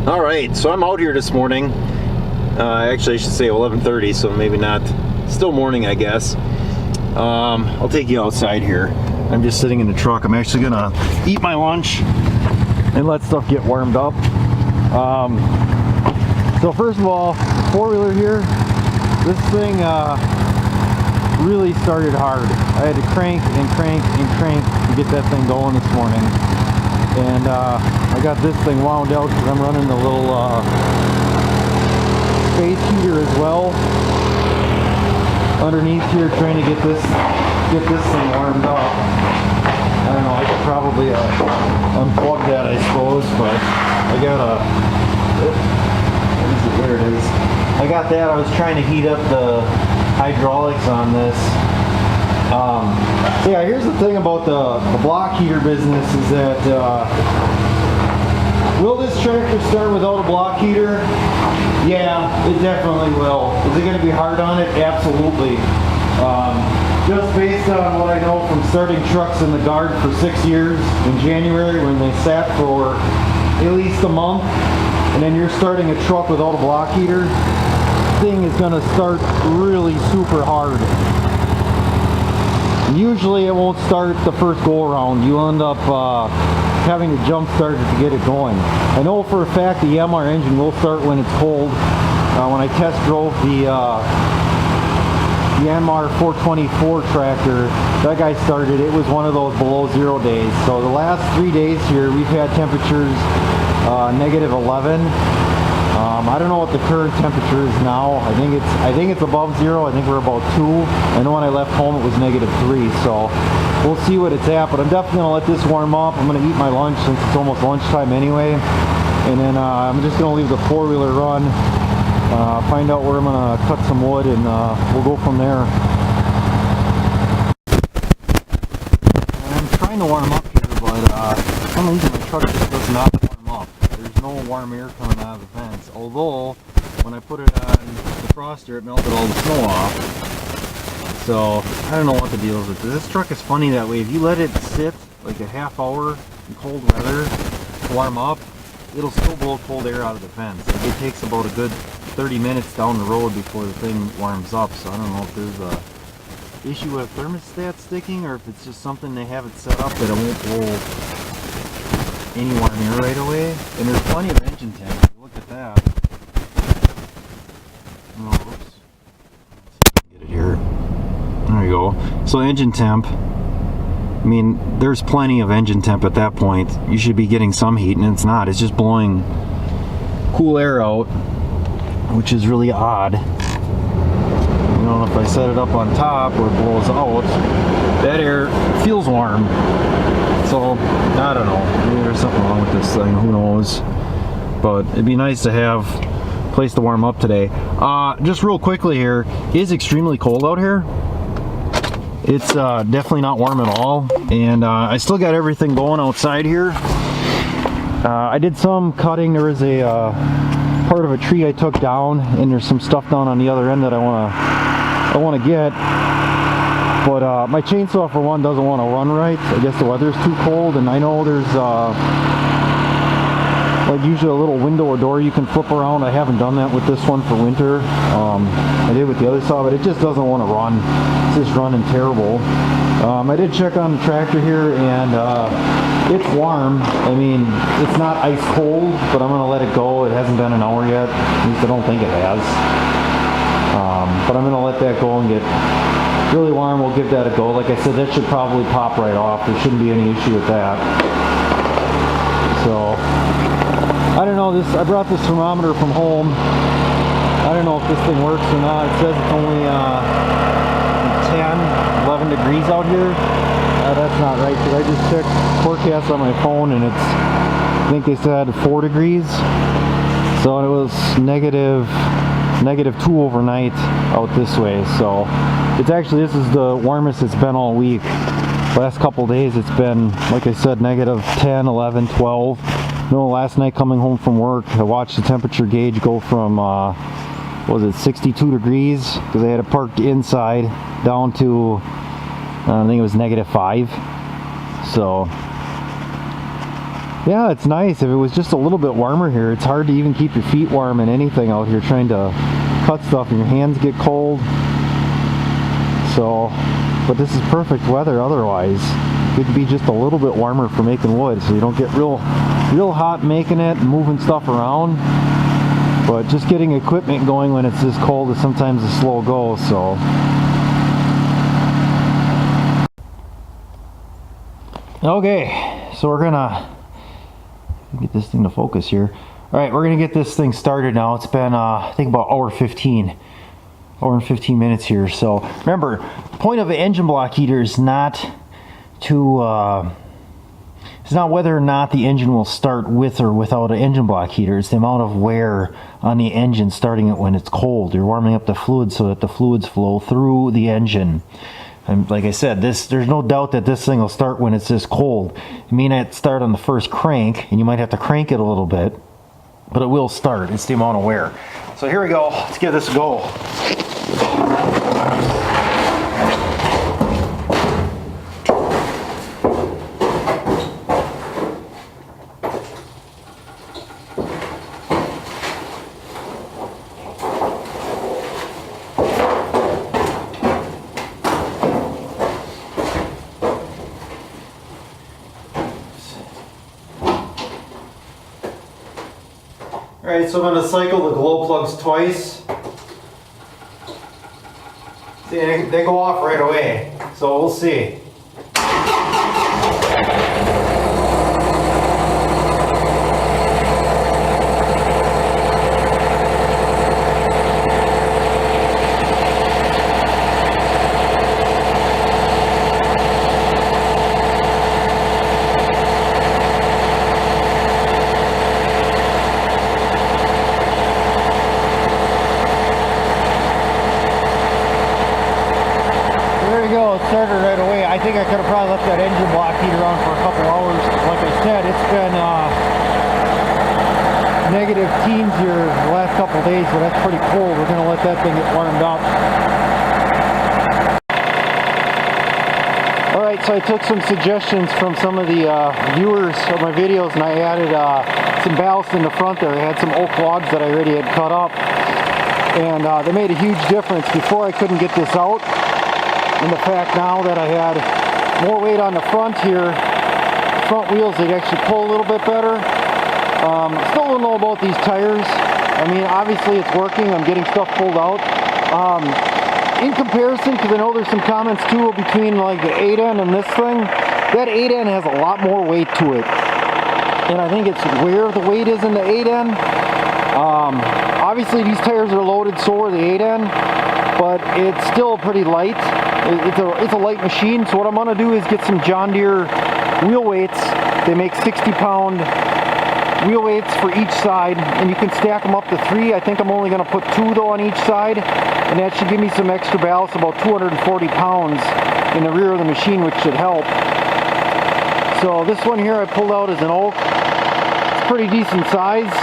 Alright, so I'm out here this morning. Actually, I should say 11:30, so maybe not. Still morning, I guess. I'll take you outside here. I'm just sitting in the truck. I'm actually gonna eat my lunch and let stuff get warmed up. So first of all, four-wheeler here, this thing really started hard. I had to crank and crank and crank to get that thing going this morning. And I got this thing wound out because I'm running the little space heater as well underneath here, trying to get this thing warmed up. I don't know, I could probably unplug that, I suppose, but I got there it is. I got that. I was trying to heat up the hydraulics on this. So yeah, here's the thing about the block heater business is that will this tractor start without a block heater? Yeah, it definitely will. Is it going to be hard on it? Absolutely. Just based on what I know from starting trucks in the guard for 6 years in January when they sat for at least a month, and then you're starting a truck without a block heater, thing is going to start really super hard. Usually it won't start the first go around. You end up having to jump start it to get it going. I know for a fact the Yanmar engine will start when it's cold. When I test drove the Yanmar 424 tractor, that guy started, it was one of those below zero days. So the last 3 days here we've had temperatures -11. I don't know what the current temperature is now. I think it's above zero. I think we're about 2. I know when I left home it was -3, so we'll see what it's at, but I'm definitely gonna let this warm up. I'm gonna eat my lunch since it's almost lunchtime anyway, and then I'm just gonna leave the four-wheeler run, find out where I'm gonna cut some wood, and we'll go from there. I'm trying to warm up here, but for some reason my truck just does not warm up. There's no warm air coming out of the vents, although when I put it on the froster it melted all the snow off. So I don't know what the deal is with this. This truck is funny that way. If you let it sit like a half hour in cold weather to warm up, it'll still blow cold air out of the vents. Like it takes about a good 30 minutes down the road before the thing warms up. So I don't know if there's a issue with thermostat sticking or if it's just something they have it set up that it won't blow any warm air right away. And there's plenty of engine temps. Look at that. Oh, oops. Let's see if I can get it here. There you go. So engine temp, I mean, there's plenty of engine temp at that point. You should be getting some heat, and it's not. It's just blowing cool air out, which is really odd. You know, if I set it up on top where it blows out, that air feels warm. So, I don't know. Maybe there's something wrong with this thing. Who knows? But it'd be nice to have a place to warm up today. Just real quickly here, it is extremely cold out here. It's definitely not warm at all, and I still got everything going outside here. I did some cutting. There was a part of a tree I took down, and there's some stuff down on the other end that I want to get. But my chainsaw, for one, doesn't want to run right. I guess the weather's too cold, and I know there's like usually a little window or door you can flip around. I haven't done that with this one for winter. I did with the other saw, but it just doesn't want to run. It's just running terrible. I did check on the tractor here, and it's warm. I mean, it's not ice cold, but I'm going to let it go. It hasn't been an hour yet. At least I don't think it has. But I'm going to let that go and get really warm. We'll give that a go. Like I said, that should probably pop right off. There shouldn't be any issue with that. So I don't know, I brought this thermometer from home. I don't know if this thing works or not. It says it's only 11 degrees out here. That's not right, because I just checked forecast on my phone, and it's, I think they said 4 degrees. So it was -2 overnight out this way. So it's actually, this is the warmest it's been all week. Last couple days it's been, like I said, -10, 11, 12. No, last night coming home from work, I watched the temperature gauge go from, what was it, 62 degrees, because I had it parked inside, down to, I think it was -5. So, Yeah, it's nice. If it was just a little bit warmer here, it's hard to even keep your feet warm in anything out here trying to cut stuff and your hands get cold. So, but this is perfect weather otherwise. It could be just a little bit warmer for making wood, so you don't get real hot making it and moving stuff around. But just getting equipment going when it's this cold is sometimes a slow go, so. Okay, so we're gonna get this thing to focus here. All right, we're gonna get this thing started now. It's been, I think about hour and 15 minutes here. So remember, the point of an engine block heater is not to, it's not whether or not the engine will start with or without an engine block heater. It's the amount of wear on the engine starting it when it's cold. You're warming up the fluid so that the fluids flow through the engine. And like I said, there's no doubt that this thing will start when it's this cold. It may not start on the first crank, and you might have to crank it a little bit, but it will start. It's the amount of wear. So here we go. Let's give this a go. Alright, so I'm going to cycle the glow plugs twice. See, they go off right away, so we'll see. Started right away. I think I could have probably left that engine block heater on for a couple hours. Like I said, it's been negative teens here the last couple days, so that's pretty cold. We're going to let that thing get warmed up. Alright, so I took some suggestions from some of the viewers of my videos, and I added some ballast in the front there. I had some oak logs that I already had cut up, and they made a huge difference. Before I couldn't get this out. And the fact now that I had more weight on the front here, front wheels, they actually pull a little bit better. Still don't know about these tires. I mean, obviously it's working. I'm getting stuff pulled out. In comparison, because I know there's some comments too between like the 8N and this thing, that 8N has a lot more weight to it. And I think it's where the weight is in the 8N. Obviously these tires are loaded, so are the 8N, but it's still pretty light. It's a light machine, so what I'm going to do is get some John Deere wheel weights. They make 60-pound wheel weights for each side, and you can stack them up to 3. I think I'm only going to put 2 though on each side, and that should give me some extra ballast, about 240 pounds in the rear of the machine, which should help. So this one here I pulled out as an oak. It's pretty decent size.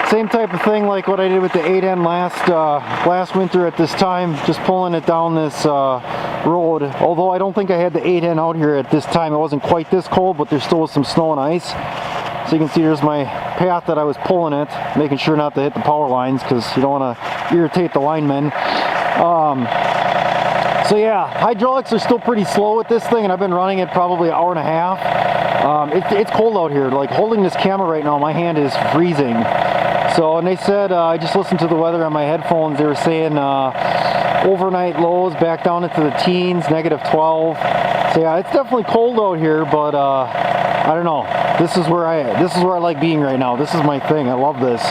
Same type of thing like what I did with the 8N last winter at this time, just pulling it down this road. Although I don't think I had the 8N out here at this time. It wasn't quite this cold, but there still was some snow and ice. So you can see there's my path that I was pulling it, making sure not to hit the power lines because you don't want to irritate the linemen. So yeah, hydraulics are still pretty slow with this thing, and I've been running it probably an hour and a half. It's cold out here. Like holding this camera right now, my hand is freezing. So, and they said, I just listened to the weather on my headphones, they were saying overnight lows back down into the teens, negative 12. So yeah, it's definitely cold out here, but I don't know. This is where I like being right now. This is my thing. I love this.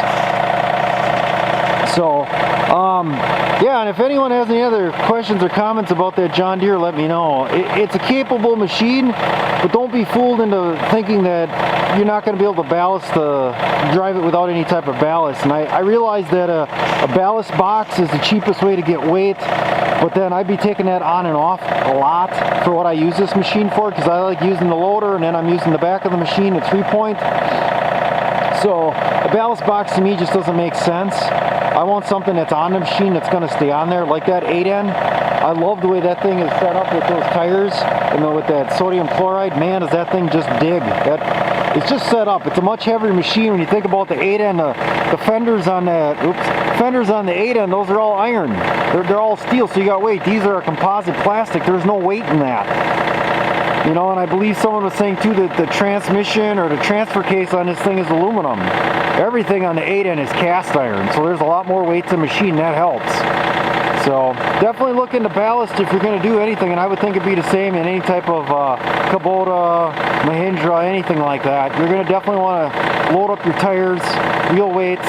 So, yeah, and if anyone has any other questions or comments about that John Deere, let me know. It's a capable machine, but don't be fooled into thinking that you're not going to be able to ballast drive it without any type of ballast. And I realize that a ballast box is the cheapest way to get weight, but then I'd be taking that on and off a lot for what I use this machine for, because I like using the loader and then I'm using the back of the machine at 3-point. So a ballast box to me just doesn't make sense. I want something that's on the machine that's going to stay on there. Like that 8N, I love the way that thing is set up with those tires, with that sodium chloride. Man, does that thing just dig. It's just set up. It's a much heavier machine when you think about the 8 end. The fenders on that, fenders on the 8 end, those are all iron. They're all steel, so you got weight. These are a composite plastic. There's no weight in that. And I believe someone was saying too that the transmission or the transfer case on this thing is aluminum. Everything on the 8 end is cast iron, so there's a lot more weight to the machine. That helps. So definitely look into ballast if you're going to do anything, and I would think it'd be the same in any type of Kubota, Mahindra, anything like that. You're going to definitely want to load up your tires, wheel weights,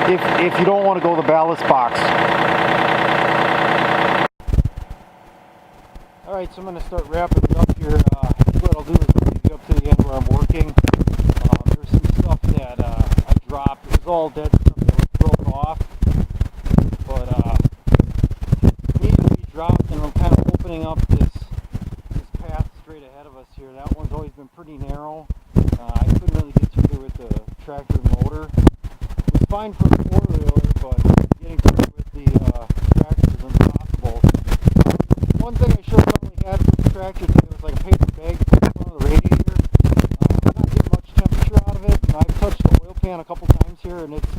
if you don't want to go the ballast box. Alright, so I'm going to start wrapping it up here. What I'll do is I'll get up to the end where I'm working. There's some stuff that I dropped. It was all dead stuff that was broken off. But immediately dropped, and I'm kind of opening up this path straight ahead of us here. That one's always been pretty narrow. I couldn't really get through there with the tractor and loader. It was fine for the 4-wheeler, but getting through it with the tractor is impossible. One thing I should have probably had for the tractor today was like a paper bag to put in front of the radiator. I'm not getting much temperature out of it. I've touched the oil pan a couple times here, and it's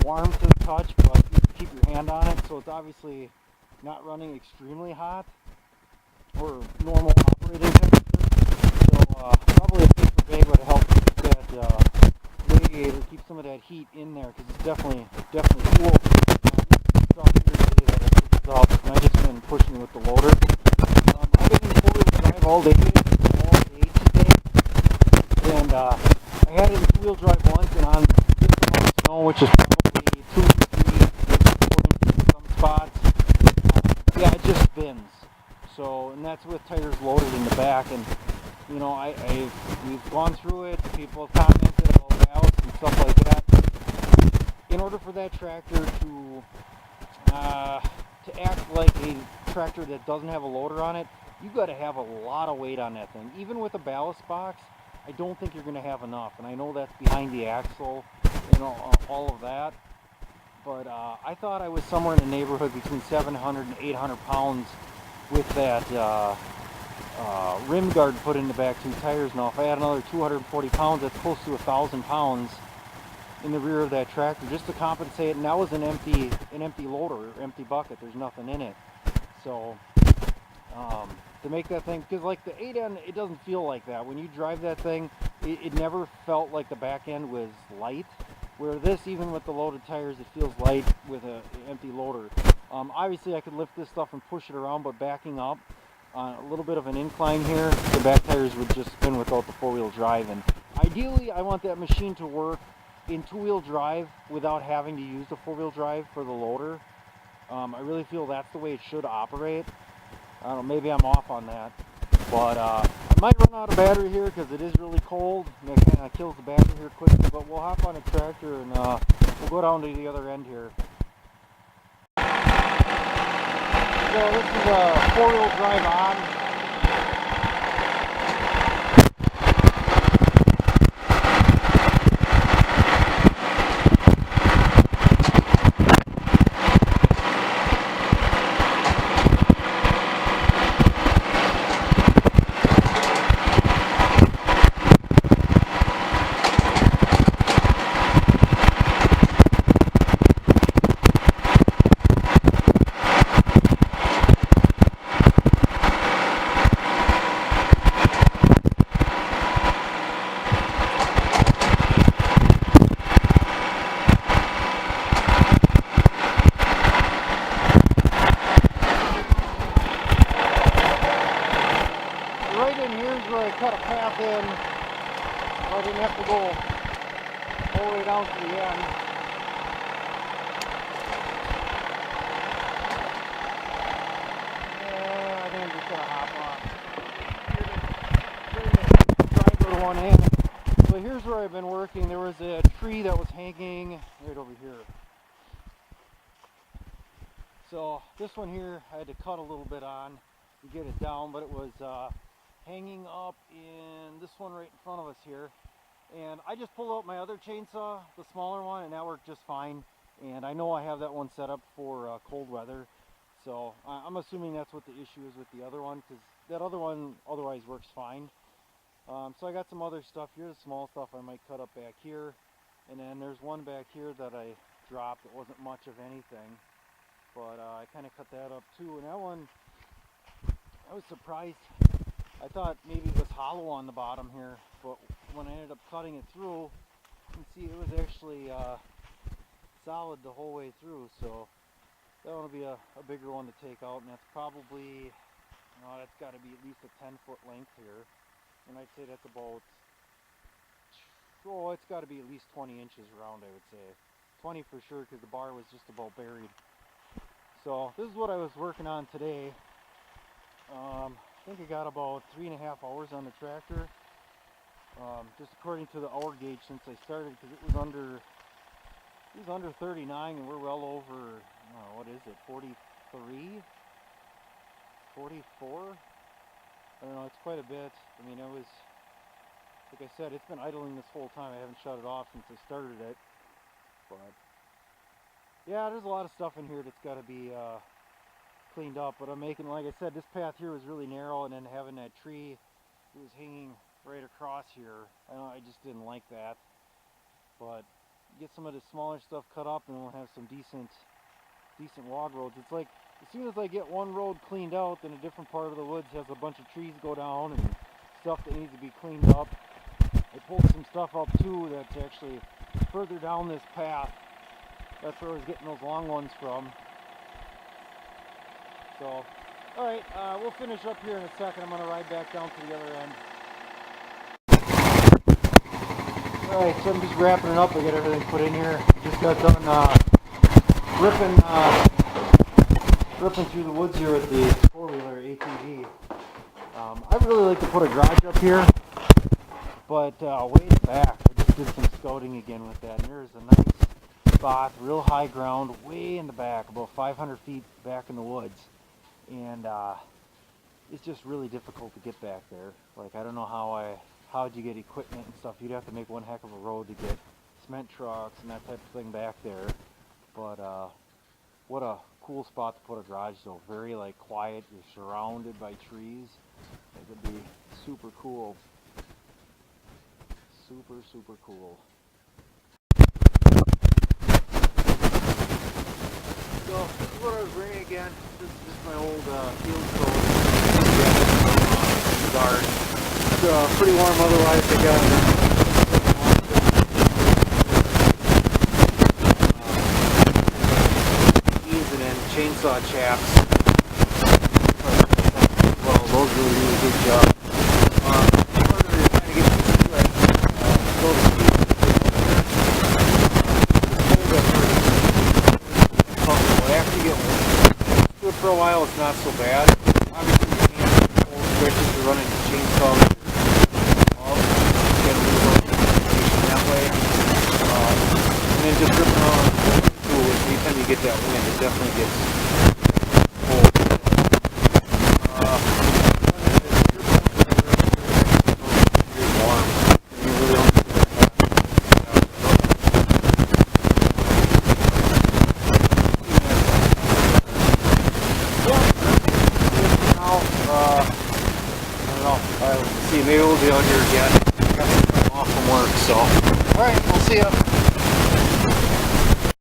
warm to the touch, but you can keep your hand on it, so it's obviously not running extremely hot or normal operating temperature. So probably a paper bag would help keep that radiator, keep some of that heat in there, because it's definitely cool. Stuff here today that I picked up, and I've just been pushing it with the loader. I've been in 4-wheel drive all day today, and I had it in 2-wheel drive once, and on this amount of snow, which is probably 2 to 3, maybe 4 inches in some spots, yeah, it just spins. So, and that's with tires loaded in the back, and we've gone through it. People have commented about ballast and stuff like that. In order for that tractor to act like a tractor that doesn't have a loader on it, you've got to have a lot of weight on that thing. Even with a ballast box, I don't think you're going to have enough, and I know that's behind the axle, all of that, but I thought I was somewhere in the neighborhood between 700 and 800 pounds with that rim guard put in the back 2 tires. Now if I had another 240 pounds, that's close to 1,000 pounds in the rear of that tractor just to compensate, and that was an empty loader, empty bucket. There's nothing in it. So to make that thing, because like the 8 end, it doesn't feel like that. When you drive that thing, it never felt like the back end was light. Where this, even with the loaded tires, it feels light with an empty loader. Obviously I could lift this stuff and push it around, but backing up on a little bit of an incline here, the back tires would just spin without the 4-wheel drive. And ideally I want that machine to work in 2-wheel drive without having to use the 4-wheel drive for the loader. I really feel that's the way it should operate. I don't know, maybe I'm off on that, but I might run out of battery here because it is really cold, and it kind of kills the battery here quickly, but we'll hop on a tractor and we'll go down to the other end here. So this is a 4-wheel drive on. Cut a path in, so I didn't have to go all the way down to the end. I think I'm just going to hop on. Drive with one hand. So here's where I've been working. There was a tree that was hanging right over here. So this one here I had to cut a little bit on to get it down, but it was hanging up in this one right in front of us here, and I just pulled out my other chainsaw, the smaller one, and that worked just fine. And I know I have that one set up for cold weather, So I'm assuming that's what the issue is with the other one, because that other one otherwise works fine. So I got some other stuff here, the small stuff I might cut up back here. And then there's one back here that I dropped. It wasn't much of anything, but I kind of cut that up too. And that one, I was surprised. I thought maybe it was hollow on the bottom here, but when I ended up cutting it through, you can see it was actually solid the whole way through. So that one will be a bigger one to take out, and that's probably, that's got to be at least a 10-foot length here. And I'd say that's about, it's got to be at least 20 inches around, I would say. 20 for sure, because the bar was just about buried. So this is what I was working on today. I think I got about 3.5 hours on the tractor. Just according to the hour gauge since I started, because it was under 39, and we're well over, what is it, 43? 44? I don't know, it's quite a bit. I mean, it was, like I said, it's been idling this whole time. I haven't shut it off since I started it. But yeah, there's a lot of stuff in here that's got to be cleaned up. But I'm making, like I said, this path here was really narrow, and then having that tree, it was hanging right across here. I just didn't like that. But get some of the smaller stuff cut up, and we'll have some decent log roads. It's like, as soon as I get one road cleaned out, then a different part of the woods has a bunch of trees go down and stuff that needs to be cleaned up. I pulled some stuff up too that's actually further down this path. That's where I was getting those long ones from. So, alright, we'll finish up here in a second. I'm going to ride back down to the other end. Alright, so I'm just wrapping it up. I got everything put in here. Just got done ripping through the woods here with the four-wheeler ATV. I'd really like to put a garage up here, but way in the back. I just did some scouting again with that, and there's a nice spot, real high ground, way in the back, about 500 feet back in the woods, and it's just really difficult to get back there. Like, I don't know how'd you get equipment and stuff. You'd have to make one heck of a road to get cement trucks and that type of thing back there. But what a cool spot to put a garage though. Very like quiet. You're surrounded by trees. It would be super cool. Super cool. So this is what I was bringing again. This is just my old field coat. Guard. It's pretty warm otherwise. I got chainsaw chaps. Well, those really do a good job. After you get do it for a while, it's not so bad. Obviously, you can't hold switches to running the chainsaw. Get a little rotation that way. And then just ripping on anytime you get that wind, it definitely gets cold. It's warm. You really don't get that I don't know. See, maybe we'll be out here again. I got some time off from work, so. Alright, we'll see ya.